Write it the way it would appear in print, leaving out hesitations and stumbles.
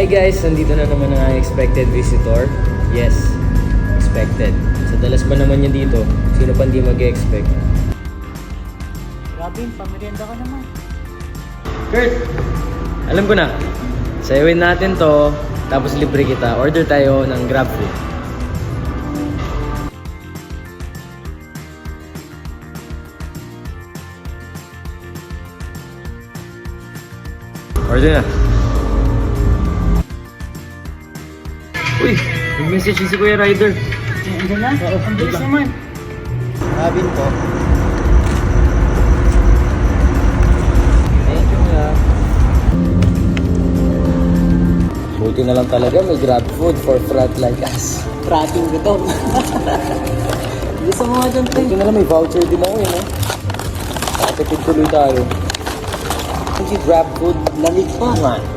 Hi guys, nandito na naman ang expected visitor. Yes, expected. Sa dalas ba naman yan dito? Sino pa hindi mag-expect? Grabe, pamerienda ka naman. Kurt! Alam ko na. Sayawin natin to, tapos libre kita. Order tayo ng Grab food. Order na. Uy! Nag-message si Kuya Ryder. Andiyan na? Ang bilis naman. Robin po. Thank you nga. Buti na lang talaga may Grab food for frat like us. Prating gutom. Gusto mo nga dyan, Buti na lang may voucher din ako yun, eh. Nakatipid tuloy tayo. Kasi Grab food, lamig pa man.